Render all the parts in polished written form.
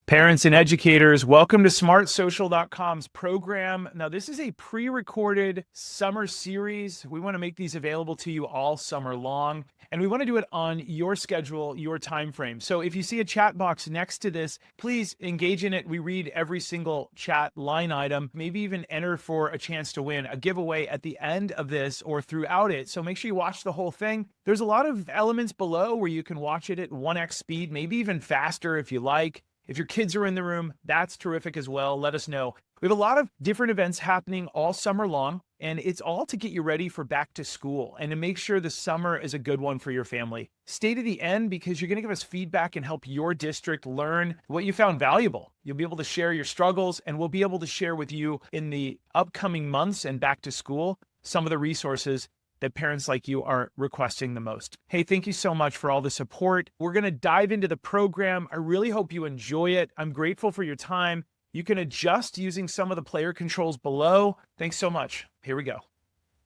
Parents and educators, welcome to smartsocial.com's program. Now, this is a pre-recorded summer series. We want to make these available to you all summer long, and we want to do it on your schedule, your time frame. So if you see a chat box next to this, please engage in it. We read every single chat line item, maybe even enter for a chance to win a giveaway at the end of this or throughout it. So make sure you watch the whole thing. There's a lot of elements below where you can watch it at 1x speed, maybe even faster if you like. If your kids are in the room, that's terrific as well. Let us know. We have a lot of different events happening all summer long, and it's all to get you ready for back to school and to make sure the summer is a good one for your family. Stay to the end because you're going to give us feedback and help your district learn what you found valuable. You'll be able to share your struggles, and we'll be able to share with you in the upcoming months and back to school some of the resources that parents like you are requesting the most. Hey, thank you so much for all the support. We're going to dive into the program. I really hope you enjoy it. I'm grateful for your time. You can adjust using some of the player controls below. Thanks so much. Here we go.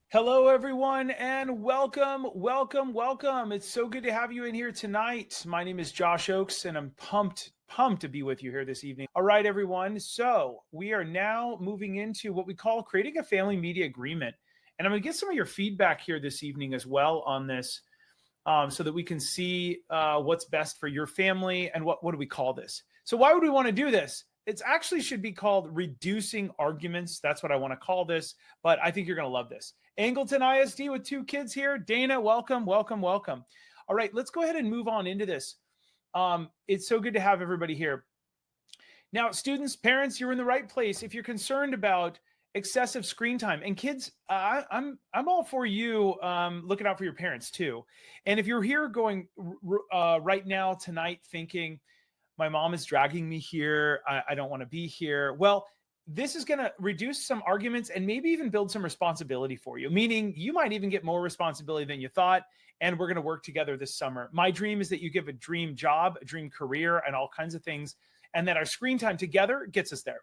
Hello, everyone, and welcome. It's so good to have you in here tonight. My name is Josh Oakes, and I'm pumped to be with you here this evening. All right, everyone. So we are now moving into what we call creating a family media agreement. And I'm going to get some of your feedback here this evening as well on this so that we can see what's best for your family and what do we call this. So why would we want to do this? It actually should be called reducing arguments. That's what I want to call this, but I think you're going to love this. Angleton ISD with 2 kids here. Dana, welcome. All right, let's go ahead and move on into this. It's so good to have everybody here. Now, students, parents, you're in the right place. If you're concerned about excessive screen time, and kids, I'm all for you looking out for your parents too. And if you're here going right now tonight thinking, my mom is dragging me here, I don't want to be here. Well, this is going to reduce some arguments and maybe even build some responsibility for you, meaning you might even get more responsibility than you thought. And we're going to work together this summer. My dream is that you give a dream job, a dream career, and all kinds of things, and that our screen time together gets us there.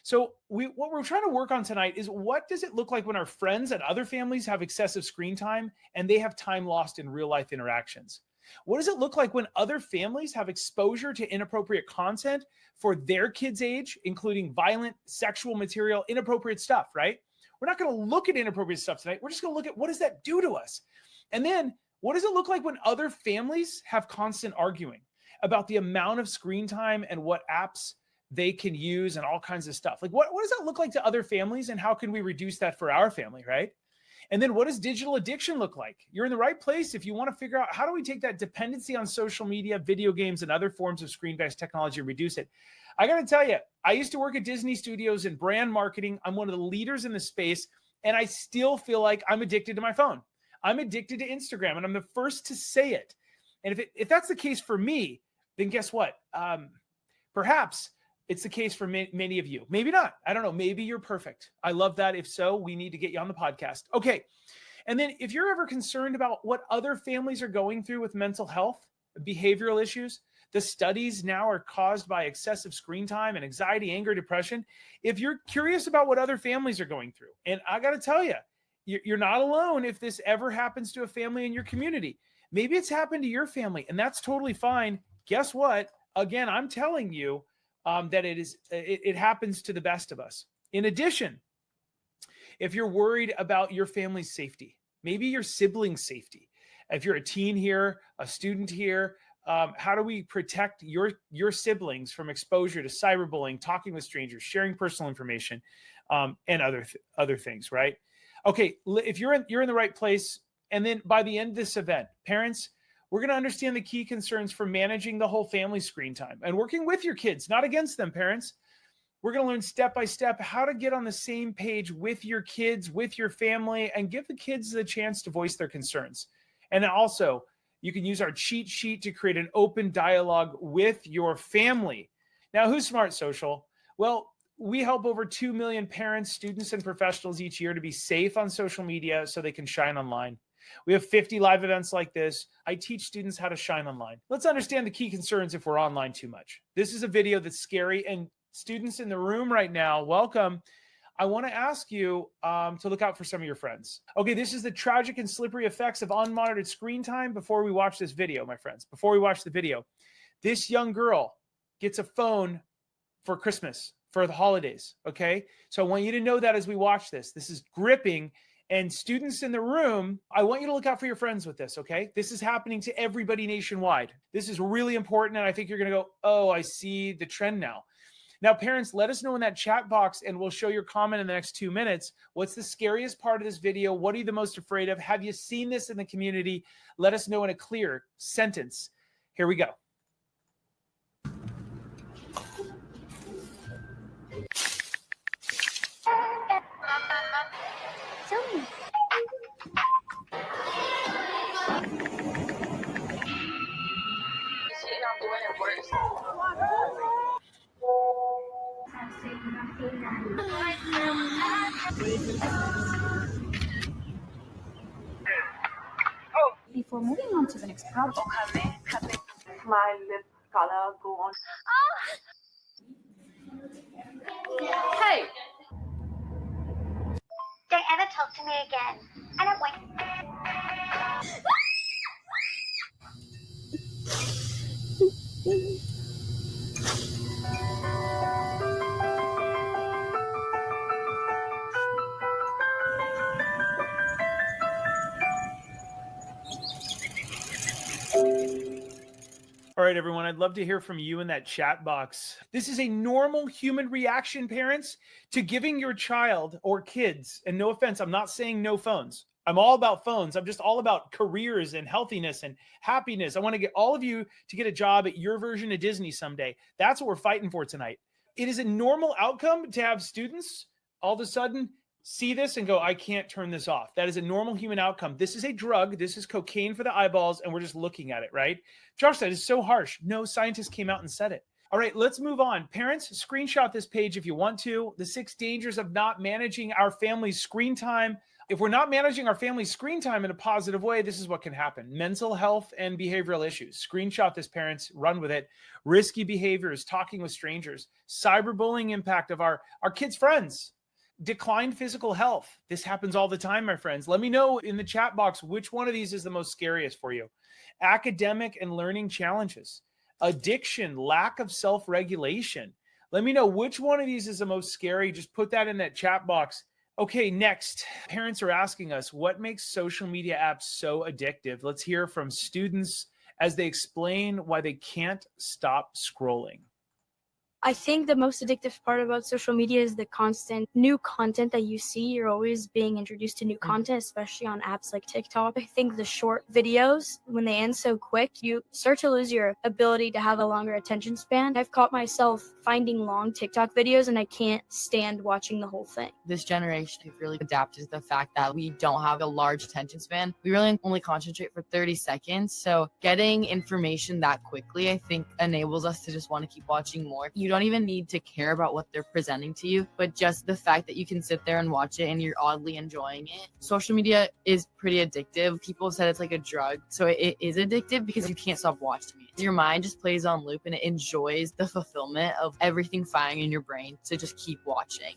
So what we're trying to work on tonight is, what does it look like when our friends and other families have excessive screen time and they have time lost in real life interactions? What does it look like when other families have exposure to inappropriate content for their kids' age, including violent, sexual material, inappropriate stuff, right? We're not going to look at inappropriate stuff tonight. We're just going to look at, what does that do to us? And then what does it look like when other families have constant arguing about the amount of screen time and what apps they can use and all kinds of stuff? Like, what does that look like to other families, and how can we reduce that for our family, right? And then what does digital addiction look like? You're in the right place if you want to figure out, how do we take that dependency on social media, video games, and other forms of screen-based technology and reduce it? I got to tell you, I used to work at Disney Studios in brand marketing. I'm one of the leaders in the space, and I still feel like I'm addicted to my phone. I'm addicted to Instagram, and I'm the first to say it. And if that's the case for me, then guess what? Perhaps it's the case for many of you. Maybe not. I don't know. Maybe you're perfect. I love that. If so, we need to get you on the podcast. Okay. And then if you're ever concerned about what other families are going through with mental health, behavioral issues, the studies now are caused by excessive screen time and anxiety, anger, depression. If you're curious about what other families are going through, and I got to tell you, you're not alone if this ever happens to a family in your community. Maybe it's happened to your family, and that's totally fine. Guess what? Again, I'm telling you, that it happens to the best of us. In addition, if you're worried about your family's safety, maybe your sibling's safety, if you're a teen here, a student here, how do we protect your siblings from exposure to cyberbullying, talking with strangers, sharing personal information, and other things, right? Okay, if you're in the right place, and then by the end of this event, parents, we're going to understand the key concerns for managing the whole family screen time and working with your kids, not against them, parents. We're going to learn step by step how to get on the same page with your kids, with your family, and give the kids the chance to voice their concerns. And also, you can use our cheat sheet to create an open dialogue with your family. Now, who's Smart Social? Well, we help over 2 million parents, students, and professionals each year to be safe on social media so they can shine online. We have 50 live events like this. I teach students how to shine online. Let's understand the key concerns if we're online too much. This is a video that's scary, and students in the room right now, welcome. I want to ask you to look out for some of your friends. Okay, this is the tragic and slippery effects of unmonitored screen time before we watch this video, my friends. Before we watch the video, this young girl gets a phone for Christmas, for the holidays, okay? So I want you to know that as we watch this. This is gripping. And students in the room, I want you to look out for your friends with this, okay? This is happening to everybody nationwide. This is really important, and I think you're going to go, oh, I see the trend now. Now, parents, let us know in that chat box, and we'll show your comment in the next 2 minutes. What's the scariest part of this video? What are you the most afraid of? Have you seen this in the community? Let us know in a clear sentence. Here we go. Before moving on to the next project, my lip color go on. Hey! Don't ever talk to me again. I don't want. All right, everyone, I'd love to hear from you in that chat box. This is a normal human reaction, parents, to giving your child or kids, and no offense, I'm not saying no phones. I'm all about phones. I'm just all about careers and healthiness and happiness. I want to get all of you to get a job at your version of Disney someday. That's what we're fighting for tonight. It is a normal outcome to have students all of a sudden see this and go, I can't turn this off. That is a normal human outcome. This is a drug. This is cocaine for the eyeballs, and we're just looking at it, right? Josh, that is so harsh. No scientist came out and said it. All right, let's move on. Parents, screenshot this page if you want to. The 6 dangers of not managing our family's screen time. If we're not managing our family's screen time in a positive way, this is what can happen. Mental health and behavioral issues. Screenshot this, parents. Run with it. Risky behaviors, talking with strangers. Cyberbullying impact of our kids' friends. Declined physical health. This happens all the time, my friends. Let me know in the chat box which one of these is the most scariest for you. Academic and learning challenges. Addiction, lack of self-regulation. Let me know which one of these is the most scary. Just put that in that chat box. Okay, next. Parents are asking us, what makes social media apps so addictive? Let's hear from students as they explain why they can't stop scrolling. I think the most addictive part about social media is the constant new content that you see. You're always being introduced to new content, especially on apps like TikTok. I think the short videos, when they end so quick, you start to lose your ability to have a longer attention span. I've caught myself finding long TikTok videos and I can't stand watching the whole thing. This generation has really adapted to the fact that we don't have a large attention span. We really only concentrate for 30 seconds. So getting information that quickly, I think, enables us to just want to keep watching more. You don't even need to care about what they're presenting to you, but just the fact that you can sit there and watch it and you're oddly enjoying it. Social media is pretty addictive. People said it's like a drug. So it is addictive because you can't stop watching it. Your mind just plays on loop and it enjoys the fulfillment of everything firing in your brain to just keep watching.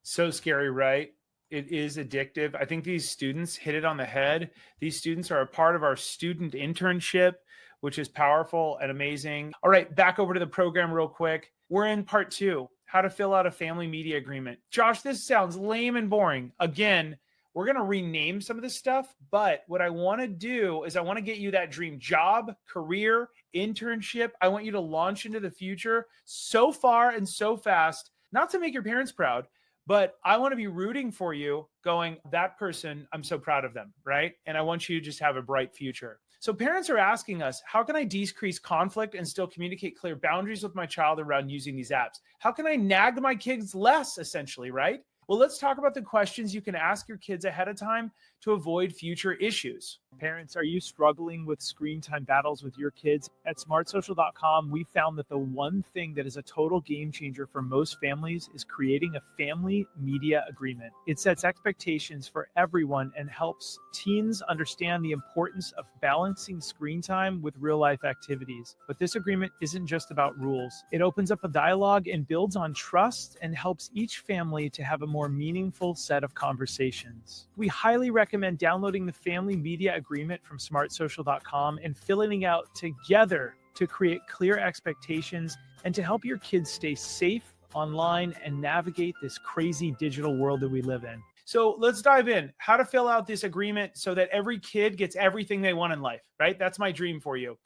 So scary, right? It is addictive. I think these students hit it on the head. These students are a part of our student internship, which is powerful and amazing. All right, back over to the program real quick. We're in part 2, how to fill out a family media agreement. Josh, this sounds lame and boring. Again, we're going to rename some of this stuff, but what I want to do is I want to get you that dream job, career, internship. I want you to launch into the future so far and so fast, not to make your parents proud, but I want to be rooting for you going, that person, I'm so proud of them, right? And I want you to just have a bright future. So parents are asking us, how can I decrease conflict and still communicate clear boundaries with my child around using these apps? How can I nag my kids less, essentially, right? Well, let's talk about the questions you can ask your kids ahead of time to avoid future issues. Parents, are you struggling with screen time battles with your kids? At smartsocial.com, we found that the one thing that is a total game changer for most families is creating a family media agreement. It sets expectations for everyone and helps teens understand the importance of balancing screen time with real life activities. But this agreement isn't just about rules. It opens up a dialogue and builds on trust and helps each family to have a more meaningful set of conversations. We highly recommend downloading the family media agreement from smartsocial.com and filling it out together to create clear expectations and to help your kids stay safe online and navigate this crazy digital world that we live in. So let's dive in. How to fill out this agreement so that every kid gets everything they want in life, right? That's my dream for you.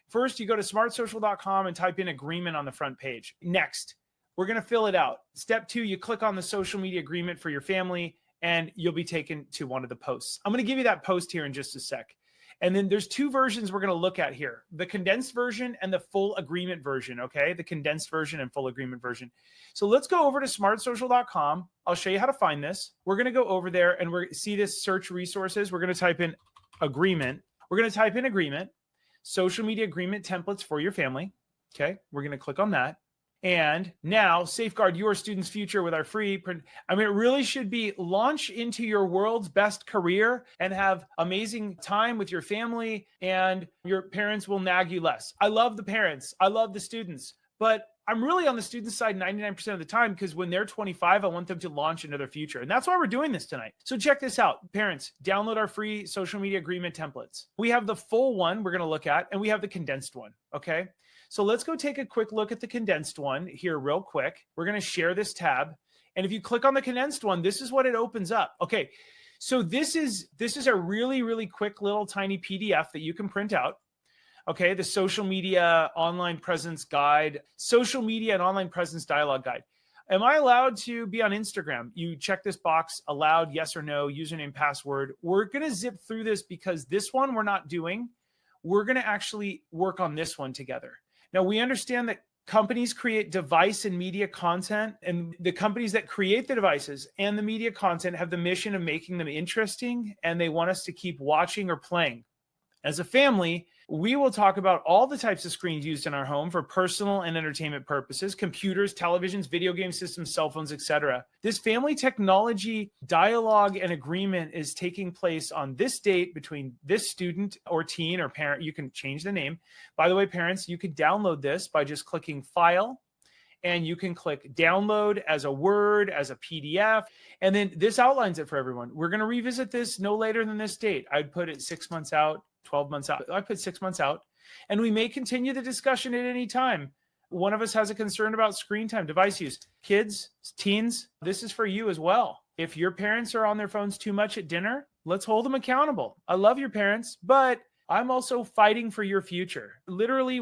First, you go to smartsocial.com and type in agreement on the front page. Next, we're going to fill it out. Step 2, you click on the social media agreement for your family and you'll be taken to one of the posts. I'm going to give you that post here in just a sec. And then there's 2 versions we're going to look at here, the condensed version and the full agreement version, okay? The condensed version and full agreement version. So let's go over to smartsocial.com. I'll show you how to find this. We're going to go over there and we're see this search resources. We're going to type in agreement. We're going to type in agreement, social media agreement templates for your family. Okay, we're going to click on that. And now safeguard your student's future with our free print. I mean, it really should be launch into your world's best career and have amazing time with your family, and your parents will nag you less. I love the parents. I love the students, but I'm really on the student side 99% of the time, because when they're 25, I want them to launch into their future. And that's why we're doing this tonight. So check this out. Parents, download our free social media agreement templates. We have the full one we're going to look at, and we have the condensed one. Okay. So let's go take a quick look at the condensed one here real quick. We're going to share this tab. And if you click on the condensed one, this is what it opens up. Okay. So this is a really, really quick little tiny PDF that you can print out. Okay, the social media online presence guide, social media and online presence dialogue guide. Am I allowed to be on Instagram? You check this box, allowed, yes or no, username, password. We're going to zip through this because this one we're not doing. We're going to actually work on this one together. Now, we understand that companies create device and media content, and the companies that create the devices and the media content have the mission of making them interesting, and they want us to keep watching or playing. As a family, we will talk about all the types of screens used in our home for personal and entertainment purposes: computers, televisions, video game systems, cell phones, etc. This family technology dialogue and agreement is taking place on this date between this student or teen or parent. You can change the name. By the way, parents, you can download this by just clicking File, and you can click Download as a Word, as a PDF, and then this outlines it for everyone. We're going to revisit this no later than this date. I'd put it 6 months out, 12 months out. I put 6 months out, and we may continue the discussion at any time. One of us has a concern about screen time, device use. Kids, teens, this is for you as well. If your parents are on their phones too much at dinner, let's hold them accountable. I love your parents, but I'm also fighting for your future. Literally,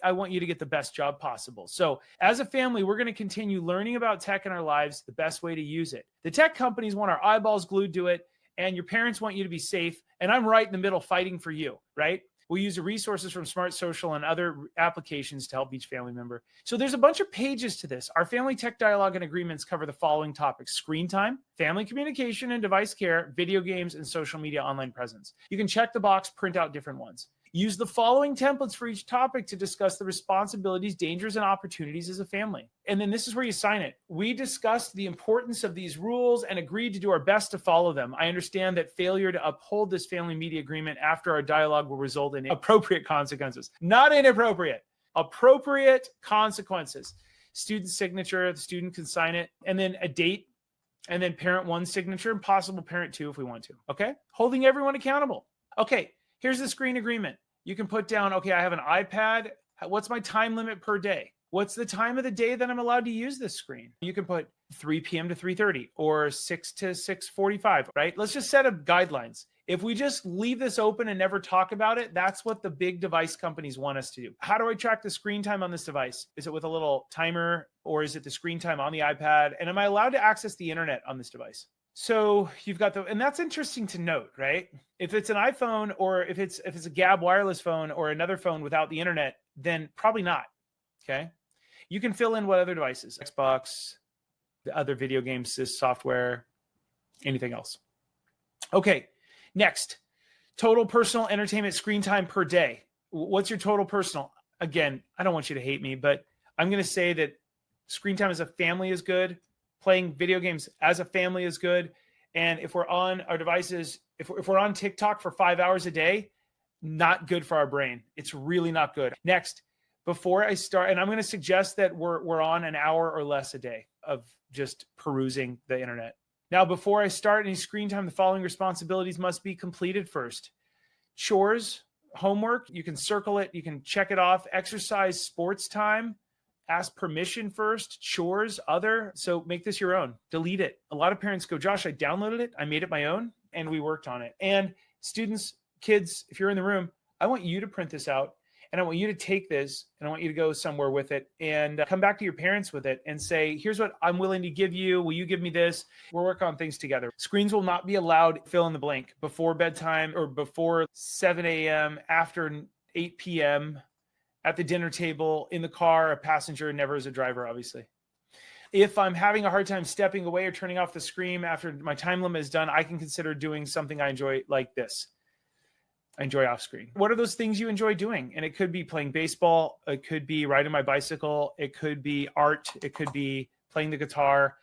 I want you to get the best job possible. So as a family, we're going to continue learning about tech in our lives, the best way to use it. The tech companies want our eyeballs glued to it, and your parents want you to be safe. And I'm right in the middle fighting for you, right? We'll use the resources from Smart Social and other applications to help each family member. So there's a bunch of pages to this. Our family tech dialogue and agreements cover the following topics: screen time, family communication and device care, video games, and social media online presence. You can check the box, print out different ones. Use the following templates for each topic to discuss the responsibilities, dangers, and opportunities as a family. And then this is where you sign it. We discussed the importance of these rules and agreed to do our best to follow them. I understand that failure to uphold this family media agreement after our dialogue will result in appropriate consequences. Not inappropriate, appropriate consequences. Student signature, the student can sign it, and then a date, and then parent 1's signature, and possible parent 2 if we want to. Okay? Holding everyone accountable. Okay. Here's the screen agreement. You can put down, okay, I have an iPad. What's my time limit per day? What's the time of the day that I'm allowed to use this screen? You can put 3 p.m. to 3:30 or 6 to 6:45, right? Let's just set up guidelines. If we just leave this open and never talk about it, that's what the big device companies want us to do. How do I track the screen time on this device? Is it with a little timer, or is it the screen time on the iPad? And am I allowed to access the internet on this device? So you've got and that's interesting to note, right? If it's an iPhone, or if it's a Gab wireless phone or another phone without the internet, then probably not. Okay. You can fill in what other devices: Xbox, the other video games, software, anything else. Okay. Next, total personal entertainment screen time per day. What's your total personal? Again, I don't want you to hate me, but I'm going to say that screen time as a family is good. Playing video games as a family is good. And if we're on our devices, if we're on TikTok for 5 hours a day, not good for our brain. It's really not good. Next, before I start, and I'm going to suggest that we're on an hour or less a day of just perusing the internet. Now, before I start any screen time, the following responsibilities must be completed first: chores, homework, you can circle it, you can check it off. Exercise, sports time, ask permission first, chores, other. So make this your own, delete it. A lot of parents go, Josh, I downloaded it, I made it my own, and we worked on it. And students, kids, if you're in the room, I want you to print this out, and I want you to take this, and I want you to go somewhere with it and come back to your parents with it and say, here's what I'm willing to give you. Will you give me this? We'll work on things together. Screens will not be allowed, fill in the blank, before bedtime or before 7 a.m., after 8 p.m., at the dinner table, in the car, a passenger, never as a driver, obviously. If I'm having a hard time stepping away or turning off the screen after my time limit is done, I can consider doing something I enjoy, like this. I enjoy off screen. What are those things you enjoy doing? And it could be playing baseball. It could be riding my bicycle. It could be art. It could be playing the guitar.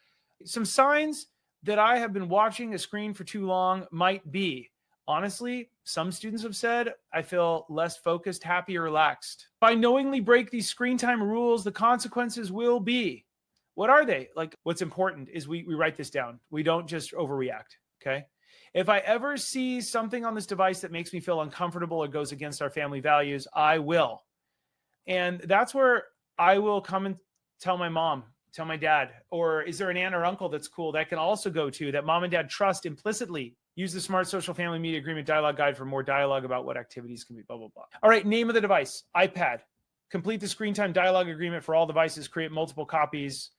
Some signs that I have been watching a screen for too long might be, honestly, some students have said, I feel less focused, happy, or relaxed. If I knowingly break these screen time rules, the consequences will be, what are they? Like, what's important is we write this down. We don't just overreact, okay? If I ever see something on this device that makes me feel uncomfortable or goes against our family values, I will. And that's where I will come and tell my mom, tell my dad, or is there an aunt or uncle that's cool that I can also go to that mom and dad trust implicitly? Use the Smart Social Family Media Agreement Dialogue Guide for more dialogue about what activities can be, blah, blah, blah. All right, name of the device, iPad. Complete the screen time dialogue agreement for all devices. Create multiple copies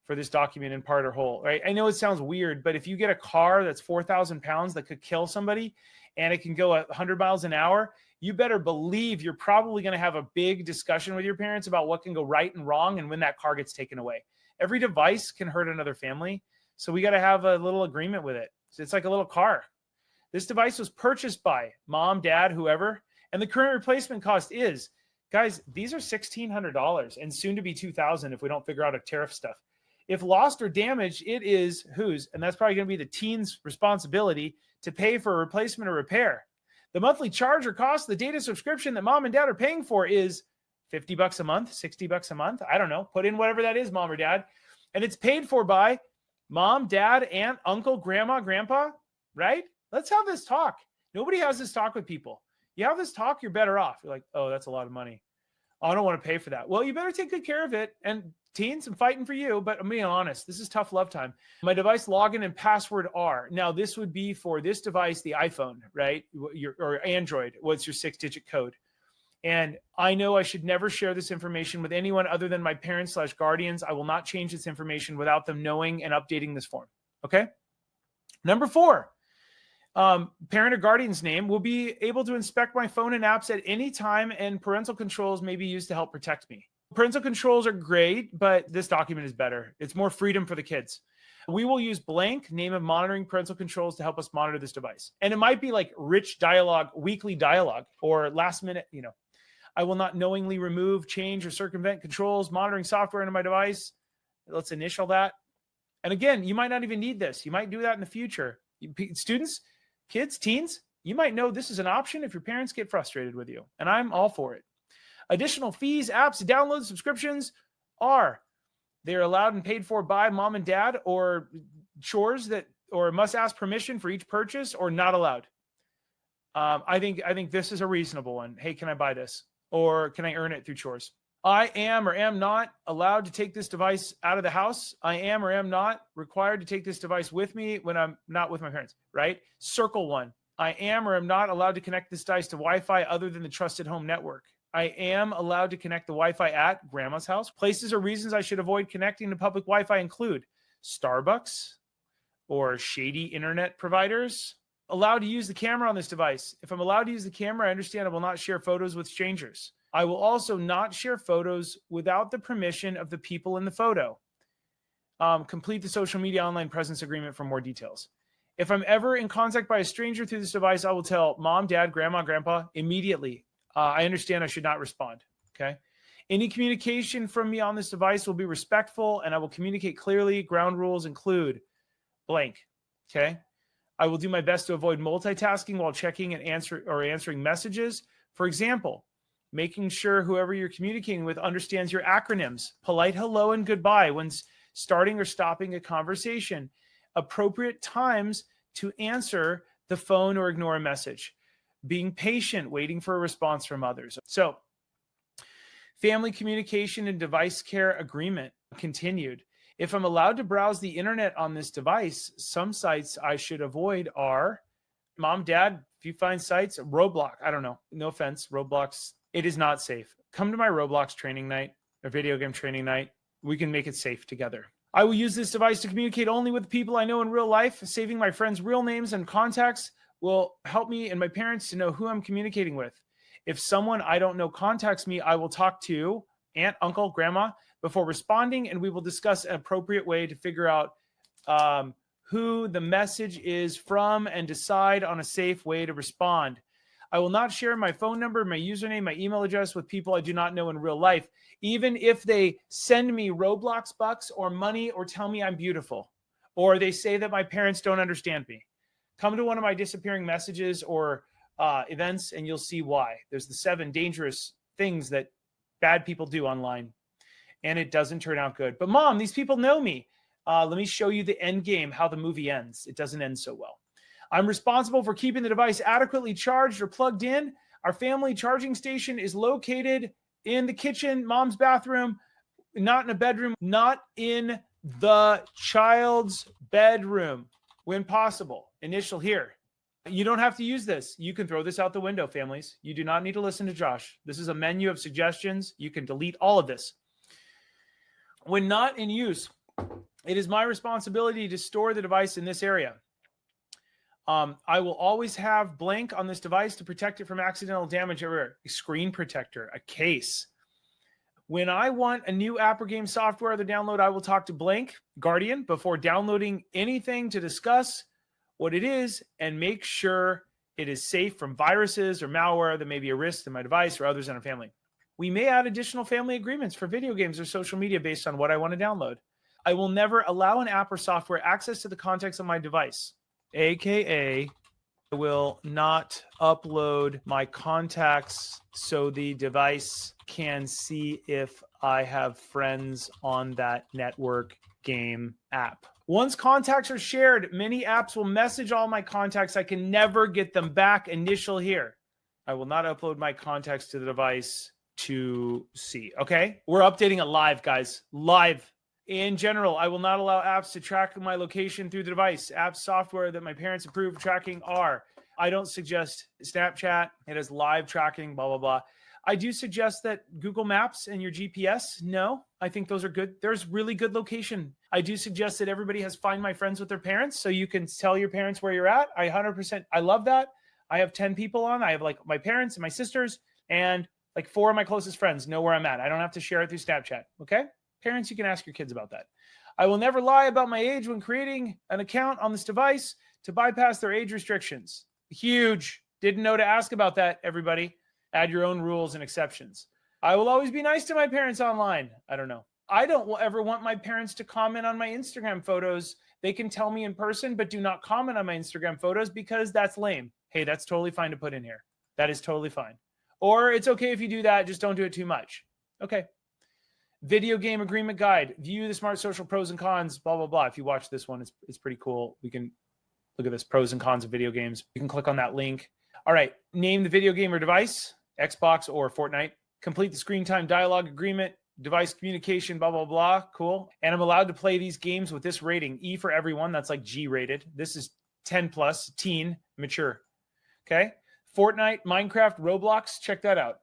for this document in part or whole, right? I know it sounds weird, but if you get a car that's 4,000 pounds that could kill somebody and it can go 100 miles an hour, you better believe you're probably going to have a big discussion with your parents about what can go right and wrong and when that car gets taken away. Every device can hurt another family, so we got to have a little agreement with it. It's like a little car. This device was purchased by mom, dad, whoever, and the current replacement cost is, guys, these are $1,600 and soon to be $2,000 if we don't figure out a tariff stuff. If lost or damaged, it is whose, and that's probably going to be the teen's responsibility to pay for a replacement or repair. The monthly charge or cost of the data subscription that mom and dad are paying for is $50 a month, $60 a month. I don't know. Put in whatever that is, mom or dad. And it's paid for by mom, dad, aunt, uncle, grandma, grandpa, right? Let's have this talk. Nobody has this talk with people. You have this talk, you're better off. You're like, oh, that's a lot of money. Oh, I don't want to pay for that. Well, you better take good care of it. And teens, I'm fighting for you, but I'm being honest. This is tough love time. My device login and password are, now this would be for this device, the iPhone, right? Or Android. What's your 6-digit code? And I know I should never share this information with anyone other than my parents/guardians. I will not change this information without them knowing and updating this form. Okay. Number 4, parent or guardian's name will be able to inspect my phone and apps at any time, and parental controls may be used to help protect me. Parental controls are great, but this document is better. It's more freedom for the kids. We will use blank name of monitoring parental controls to help us monitor this device. And it might be like rich dialogue, weekly dialogue, or last minute, I will not knowingly remove, change, or circumvent controls, monitoring software into my device. Let's initial that. And again, you might not even need this. You might do that in the future. Students, kids, teens, you might know this is an option if your parents get frustrated with you. And I'm all for it. Additional fees, apps, downloads, subscriptions they're allowed and paid for by mom and dad, or chores or must ask permission for each purchase, or not allowed. I think this is a reasonable one. Hey, can I buy this? Or can I earn it through chores? I am or am not allowed to take this device out of the house. I am or am not required to take this device with me when I'm not with my parents, right? Circle 1. I am or am not allowed to connect this device to Wi-Fi other than the trusted home network. I am allowed to connect the Wi-Fi at grandma's house. Places or reasons I should avoid connecting to public Wi-Fi include Starbucks or shady internet providers. Allowed to use the camera on this device. If I'm allowed to use the camera, I understand I will not share photos with strangers. I will also not share photos without the permission of the people in the photo. Complete the social media online presence agreement for more details. If I'm ever in contact by a stranger through this device, I will tell mom, dad, grandma, grandpa immediately. I understand I should not respond. Okay. Any communication from me on this device will be respectful, and I will communicate clearly. Ground rules include blank. Okay. I will do my best to avoid multitasking while checking and answering messages. For example, making sure whoever you're communicating with understands your acronyms, polite hello and goodbye when starting or stopping a conversation, appropriate times to answer the phone or ignore a message, being patient, waiting for a response from others. So Family communication and device care agreement continued. If I'm allowed to browse the internet on this device, some sites I should avoid are mom, dad, if you find sites, Roblox, I don't know, no offense, Roblox, it is not safe. Come to my Roblox training night or video game training night. We can make it safe together. I will use this device to communicate only with people I know in real life. Saving my friends' real names and contacts will help me and my parents to know who I'm communicating with. If someone I don't know contacts me, I will talk to aunt, uncle, grandma before responding, and we will discuss an appropriate way to figure out who the message is from and decide on a safe way to respond. I will not share my phone number, my username, my email address with people I do not know in real life, even if they send me Roblox bucks or money or tell me I'm beautiful, or they say that my parents don't understand me. Come to one of my disappearing messages or events and you'll see why. There's the 7 dangerous things that bad people do online, and it doesn't turn out good. But mom, these people know me. Let me show you the end game, how the movie ends. It doesn't end so well. I'm responsible for keeping the device adequately charged or plugged in. Our family charging station is located in the kitchen, mom's bathroom, not in a bedroom, not in the child's bedroom when possible. Initial here. You don't have to use this. You can throw this out the window, families. You do not need to listen to Josh. This is a menu of suggestions. You can delete all of this. When not in use, it is my responsibility to store the device in this area. I will always have blank on this device to protect it from accidental damage everywhere. A screen protector, a case. When I want a new app or game software to download, I will talk to blank Guardian before downloading anything to discuss what it is and make sure it is safe from viruses or malware that may be a risk to my device or others in our family. We may add additional family agreements for video games or social media based on what I want to download. I will never allow an app or software access to the contents of my device, aka I will not upload my contacts so the device can see if I have friends on that network game app. Once contacts are shared, many apps will message all my contacts. I can never get them back. Initial here. I will not upload my contacts to the device to see. Okay? We're updating it live, guys. Live. In general, I will not allow apps to track my location through the device. Apps, software that my parents approve of tracking are. I don't suggest Snapchat. It has live tracking, blah, blah, blah. I do suggest that Google Maps and your GPS. No, I think those are good. There's really good location. I do suggest that everybody has Find My Friends with their parents so you can tell your parents where you're at. I 100%, I love that. I have 10 people on. I have like my parents and my sisters and like 4 of my closest friends know where I'm at. I don't have to share it through Snapchat. Okay? Parents, you can ask your kids about that. I will never lie about my age when creating an account on this device to bypass their age restrictions. Huge. Didn't know to ask about that, everybody. Add your own rules and exceptions. I will always be nice to my parents online. I don't know. I don't ever want my parents to comment on my Instagram photos. They can tell me in person, but do not comment on my Instagram photos because that's lame. Hey, that's totally fine to put in here. That is totally fine. Or it's okay if you do that, just don't do it too much. Okay. Video game agreement guide. View the smart social pros and cons, blah, blah, blah. If you watch this one, it's pretty cool. We can look at this pros and cons of video games. You can click on that link. All right. Name the video game or device, Xbox or Fortnite. Complete the screen time dialogue agreement, device communication, blah, blah, blah. Cool. And I'm allowed to play these games with this rating. E for everyone. That's like G rated. This is 10 plus, teen, mature. Okay. Fortnite, Minecraft, Roblox. Check that out.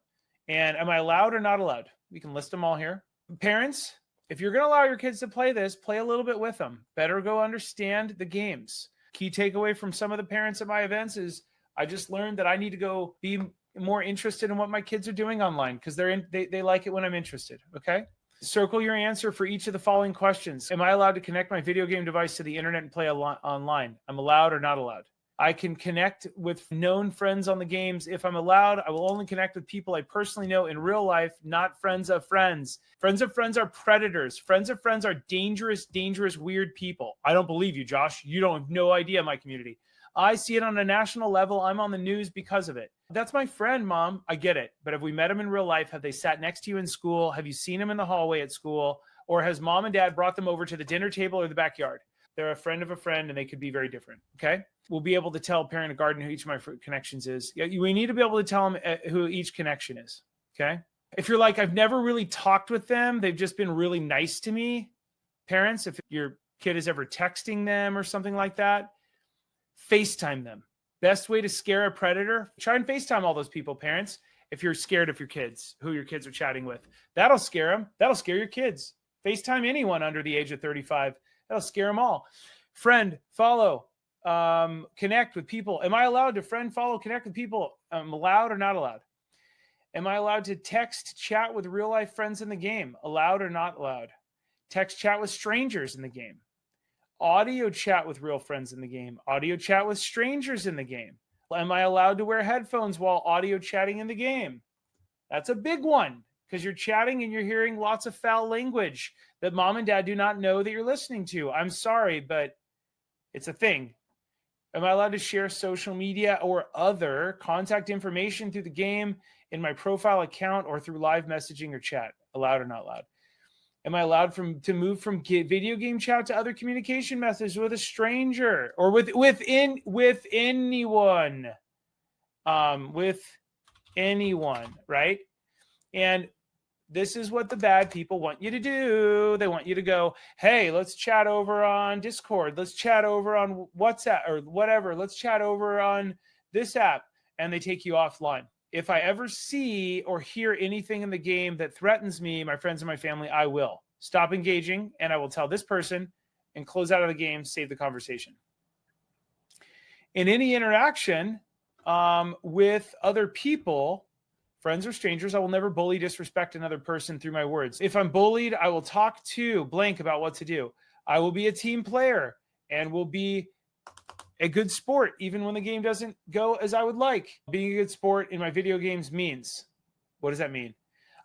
And am I allowed or not allowed? We can list them all here. Parents, if you're going to allow your kids to play this, play a little bit with them. Better go understand the games. Key takeaway from some of the parents at my events is I just learned that I need to go be more interested in what my kids are doing online because they like it when I'm interested. Okay. Circle your answer for each of the following questions. Am I allowed to connect my video game device to the internet and play online? I'm allowed or not allowed? I can connect with known friends on the games. If I'm allowed, I will only connect with people I personally know in real life, not friends of friends. Friends of friends are predators. Friends of friends are dangerous, dangerous, weird people. I don't believe you, Josh. You don't have no idea my community. I see it on a national level. I'm on the news because of it. That's my friend, Mom. I get it. But have we met him in real life? Have they sat next to you in school? Have you seen him in the hallway at school? Or has Mom and Dad brought them over to the dinner table or the backyard? They're a friend of a friend, and they could be very different, okay? We'll be able to tell Parent Garden who each of my connections is. We need to be able to tell them who each connection is, okay? If you're like, I've never really talked with them, they've just been really nice to me. Parents, if your kid is ever texting them or something like that, FaceTime them. Best way to scare a predator, try and FaceTime all those people, parents. If you're scared of your kids, who your kids are chatting with, that'll scare them. That'll scare your kids. FaceTime anyone under the age of 35. That'll scare them all. Friend, follow, connect with people. Am I allowed to friend, follow, connect with people? Allowed or not allowed? Am I allowed to text, chat with real life friends in the game? Allowed or not allowed? Text, chat with strangers in the game. Audio chat with real friends in the game. Audio chat with strangers in the game. Am I allowed to wear headphones while audio chatting in the game? That's a big one because you're chatting and you're hearing lots of foul language that mom and dad do not know that you're listening to. I'm sorry, but it's a thing. Am I allowed to share social media or other contact information through the game in my profile account or through live messaging or chat? Allowed or not allowed? Am I allowed to move from video game chat to other communication methods with a stranger or with anyone? With anyone, right? And this is what the bad people want you to do. They want you to go, hey, let's chat over on Discord. Let's chat over on WhatsApp or whatever. Let's chat over on this app. And they take you offline. If I ever see or hear anything in the game that threatens me, my friends, and my family, I will stop engaging and I will tell this person and close out of the game, save the conversation. In any interaction with other people, friends or strangers, I will never bully, disrespect another person through my words. If I'm bullied, I will talk to blank about what to do. I will be a team player and will be a good sport, even when the game doesn't go as I would like. Being a good sport in my video games means, what does that mean?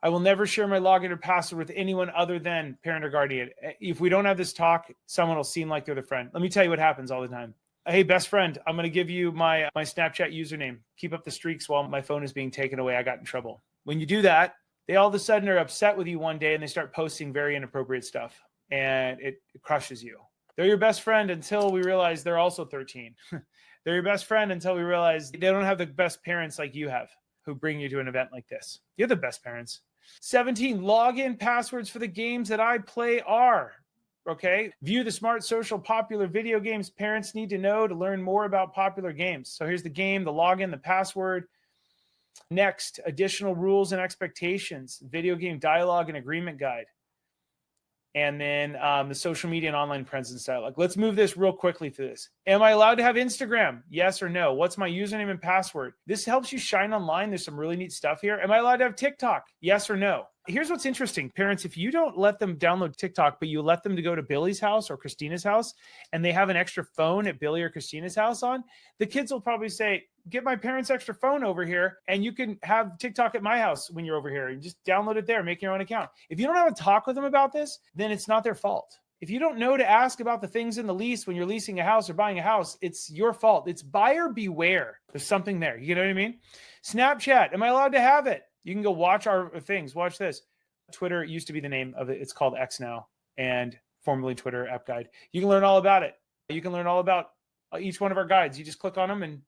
I will never share my login or password with anyone other than parent or guardian. If we don't have this talk, someone will seem like they're the friend. Let me tell you what happens all the time. Hey, best friend, I'm going to give you my Snapchat username. Keep up the streaks while my phone is being taken away. I got in trouble. When you do that, they all of a sudden are upset with you one day and they start posting very inappropriate stuff and it crushes you. They're your best friend until we realize they're also 13. They're your best friend until we realize they don't have the best parents like you have who bring you to an event like this. You're the best parents. 17, login passwords for the games that I play are, okay? View the smart social popular video games parents need to know to learn more about popular games. So here's the game, the login, the password. Next, additional rules and expectations, video game dialogue and agreement guide. And then the social media and online presence dialogue. Let's move this real quickly through this. Am I allowed to have Instagram? Yes or no? What's my username and password? This helps you shine online. There's some really neat stuff here. Am I allowed to have TikTok? Yes or no? Here's what's interesting. Parents, if you don't let them download TikTok, but you let them to go to Billy's house or Christina's house, and they have an extra phone at Billy or Christina's house on, the kids will probably say, get my parents' extra phone over here, and you can have TikTok at my house when you're over here. You just download it there, make your own account. If you don't have a talk with them about this, then it's not their fault. If you don't know to ask about the things in the lease when you're leasing a house or buying a house, it's your fault. It's buyer beware. There's something there. You know what I mean? Snapchat, am I allowed to have it? You can go watch our things. Watch this. Twitter used to be the name of it. It's called X now, and formerly Twitter App Guide. You can learn all about it. You can learn all about each one of our guides. You just click on them and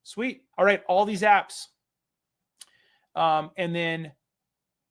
sweet. All right, all these apps. And then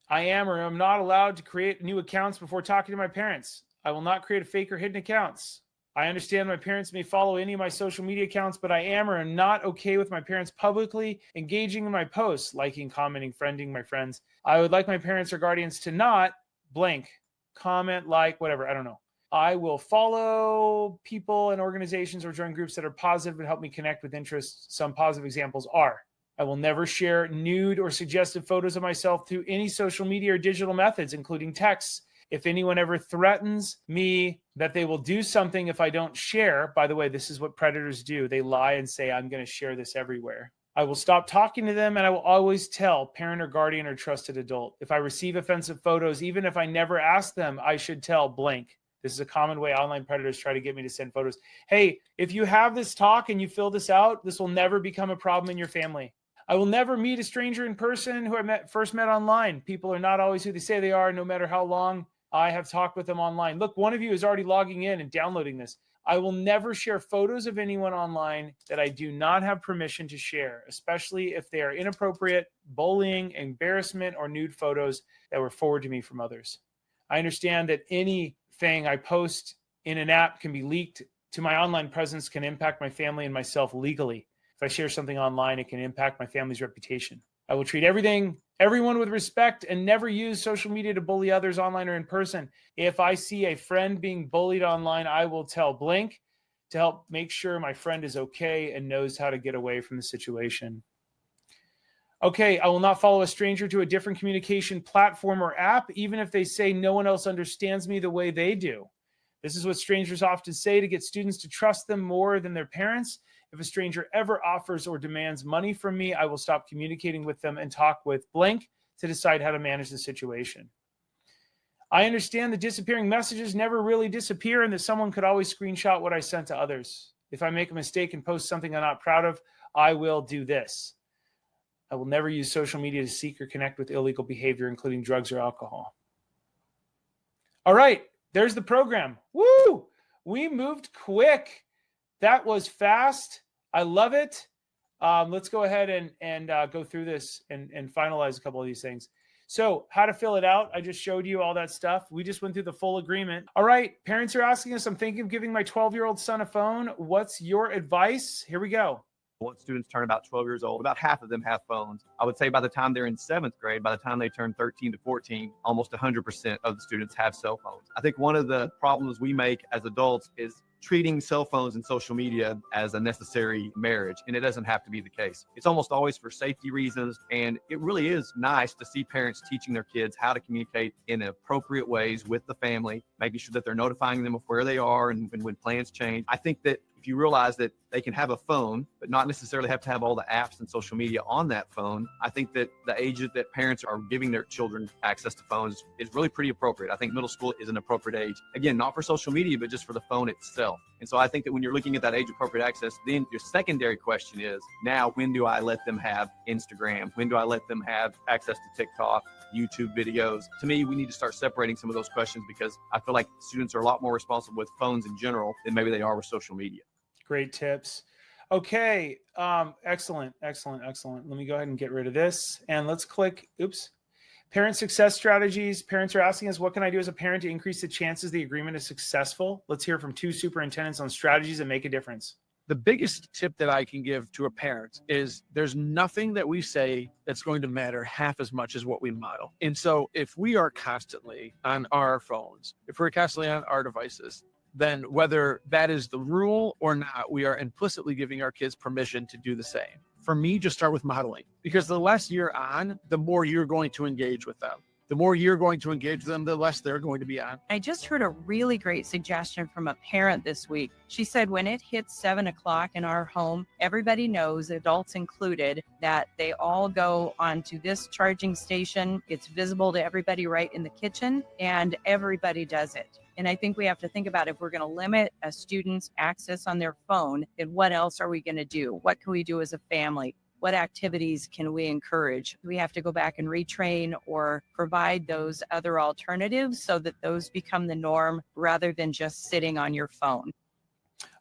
I am or am not allowed to create new accounts before talking to my parents. I will not create a fake or hidden accounts. I understand my parents may follow any of my social media accounts, but I am or am not okay with my parents publicly engaging in my posts, liking, commenting, friending my friends. I would like my parents or guardians to not blank, comment, like, whatever. I don't know. I will follow people and organizations or join groups that are positive and help me connect with interests. Some positive examples are, I will never share nude or suggestive photos of myself through any social media or digital methods, including texts. If anyone ever threatens me that they will do something if I don't share, by the way, this is what predators do. They lie and say, I'm going to share this everywhere. I will stop talking to them, and I will always tell parent or guardian or trusted adult. If I receive offensive photos, even if I never ask them, I should tell blank. This is a common way online predators try to get me to send photos. Hey, if you have this talk and you fill this out, this will never become a problem in your family. I will never meet a stranger in person who I first met online. People are not always who they say they are, no matter how long I have talked with them online. Look, one of you is already logging in and downloading this. I will never share photos of anyone online that I do not have permission to share, especially if they are inappropriate, bullying, embarrassment, or nude photos that were forwarded to me from others. I understand that anything I post in an app can be leaked to my online presence, can impact my family and myself legally. If I share something online, it can impact my family's reputation. I will treat everyone with respect and never use social media to bully others online or in person. If I see a friend being bullied online, I will tell Blink to help make sure my friend is okay and knows how to get away from the situation. Okay, I will not follow a stranger to a different communication platform or app, even if they say no one else understands me the way they do. This is what strangers often say to get students to trust them more than their parents. If a stranger ever offers or demands money from me, I will stop communicating with them and talk with Blank to decide how to manage the situation. I understand that disappearing messages never really disappear and that someone could always screenshot what I sent to others. If I make a mistake and post something I'm not proud of, I will do this. I will never use social media to seek or connect with illegal behavior, including drugs or alcohol. All right, there's the program. Woo! We moved quick. That was fast. I love it. Let's go ahead and go through this and finalize a couple of these things. So how to fill it out. I just showed you all that stuff. We just went through the full agreement. All right, parents are asking us, I'm thinking of giving my 12-year-old son a phone. What's your advice? Here we go. Once students turn about 12 years old, about half of them have phones. I would say by the time they're in 7th grade, by the time they turn 13 to 14, almost 100% of the students have cell phones. I think one of the problems we make as adults is treating cell phones and social media as a necessary marriage, and it doesn't have to be the case. It's almost always for safety reasons, and it really is nice to see parents teaching their kids how to communicate in appropriate ways with the family, making sure that they're notifying them of where they are and when plans change. I think that if you realize that they can have a phone, but not necessarily have to have all the apps and social media on that phone, I think that the age that parents are giving their children access to phones is really pretty appropriate. I think middle school is an appropriate age. Again, not for social media, but just for the phone itself. And so I think that when you're looking at that age appropriate access, then your secondary question is, now when do I let them have Instagram? When do I let them have access to TikTok, YouTube videos? To me, we need to start separating some of those questions because I feel like students are a lot more responsible with phones in general than maybe they are with social media. Great tips. Okay. Excellent. Let me go ahead and get rid of this and let's click, parent success strategies. Parents are asking us, what can I do as a parent to increase the chances the agreement is successful? Let's hear from 2 superintendents on strategies that make a difference. The biggest tip that I can give to a parent is there's nothing that we say that's going to matter half as much as what we model. And so if we are constantly on our phones, if we're constantly on our devices, then whether that is the rule or not, we are implicitly giving our kids permission to do the same. For me, just start with modeling, because the less you're on, the more you're going to engage with them. The more you're going to engage them, the less they're going to be on. I just heard a really great suggestion from a parent this week. She said when it hits 7 o'clock in our home, everybody knows, adults included, that they all go onto this charging station. It's visible to everybody right in the kitchen, and everybody does it. And I think we have to think about, if we're going to limit a student's access on their phone, then what else are we going to do? What can we do as a family? What activities can we encourage? We have to go back and retrain or provide those other alternatives so that those become the norm rather than just sitting on your phone.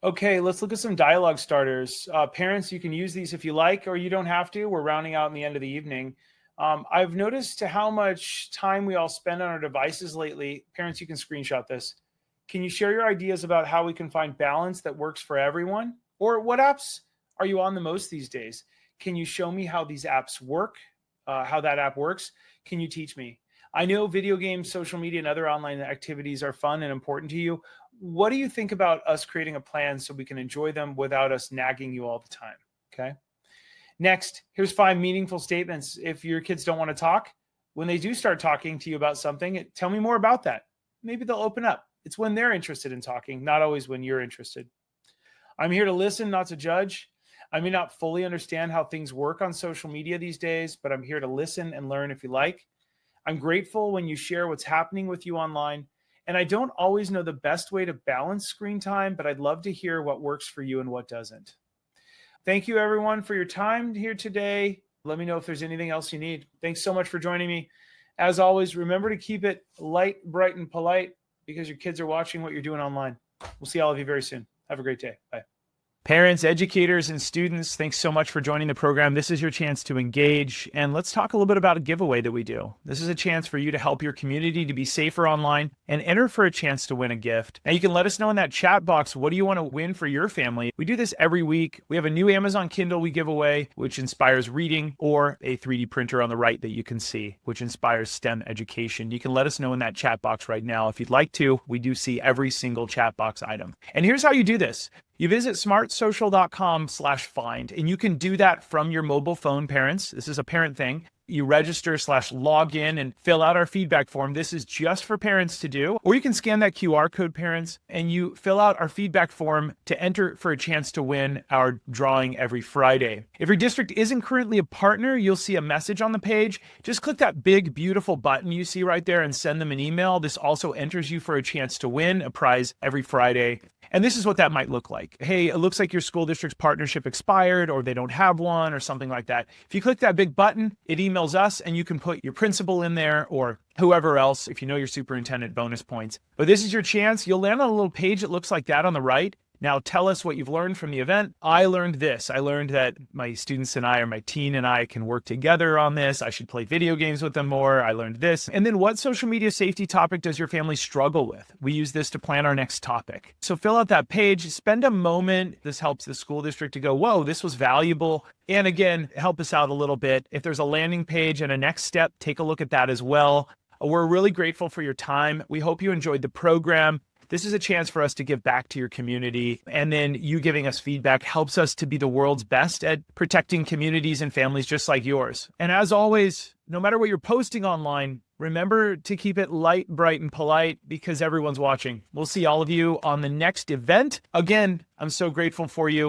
Okay, let's look at some dialogue starters. Parents, you can use these if you like, or you don't have to. We're rounding out in the end of the evening. I've noticed how much time we all spend on our devices lately. Parents, you can screenshot this. Can you share your ideas about how we can find balance that works for everyone? Or what apps are you on the most these days? Can you show me how these apps work, how that app works? Can you teach me? I know video games, social media, and other online activities are fun and important to you. What do you think about us creating a plan so we can enjoy them without us nagging you all the time? Okay. Next, here's 5 meaningful statements. If your kids don't want to talk, when they do start talking to you about something, tell me more about that. Maybe they'll open up. It's when they're interested in talking, not always when you're interested. I'm here to listen, not to judge. I may not fully understand how things work on social media these days, but I'm here to listen and learn if you like. I'm grateful when you share what's happening with you online. And I don't always know the best way to balance screen time, but I'd love to hear what works for you and what doesn't. Thank you, everyone, for your time here today. Let me know if there's anything else you need. Thanks so much for joining me. As always, remember to keep it light, bright, and polite because your kids are watching what you're doing online. We'll see all of you very soon. Have a great day. Bye. Parents, educators, and students, thanks so much for joining the program. This is your chance to engage. And let's talk a little bit about a giveaway that we do. This is a chance for you to help your community to be safer online and enter for a chance to win a gift. Now, you can let us know in that chat box, what do you want to win for your family? We do this every week. We have a new Amazon Kindle we give away, which inspires reading, or a 3D printer on the right that you can see, which inspires STEM education. You can let us know in that chat box right now if you'd like to. We do see every single chat box item. And here's how you do this. You visit smartsocial.com/find, and you can do that from your mobile phone, parents. This is a parent thing. You register/log in and fill out our feedback form. This is just for parents to do. Or you can scan that QR code, parents, and you fill out our feedback form to enter for a chance to win our drawing every Friday. If your district isn't currently a partner, you'll see a message on the page. Just click that big, beautiful button you see right there and send them an email. This also enters you for a chance to win a prize every Friday. And this is what that might look like. Hey, it looks like your school district's partnership expired, or they don't have one, or something like that. If you click that big button, it emails us, and you can put your principal in there or whoever else, if you know your superintendent, bonus points. But this is your chance. You'll land on a little page that looks like that on the right. Now tell us what you've learned from the event. I learned this. I learned that my students and I, or my teen and I, can work together on this. I should play video games with them more. I learned this. And then what social media safety topic does your family struggle with? We use this to plan our next topic. So fill out that page, spend a moment. This helps the school district to go, whoa, this was valuable. And again, help us out a little bit. If there's a landing page and a next step, take a look at that as well. We're really grateful for your time. We hope you enjoyed the program. This is a chance for us to give back to your community. And then you giving us feedback helps us to be the world's best at protecting communities and families just like yours. And as always, no matter what you're posting online, remember to keep it light, bright, and polite because everyone's watching. We'll see all of you on the next event. Again, I'm so grateful for you.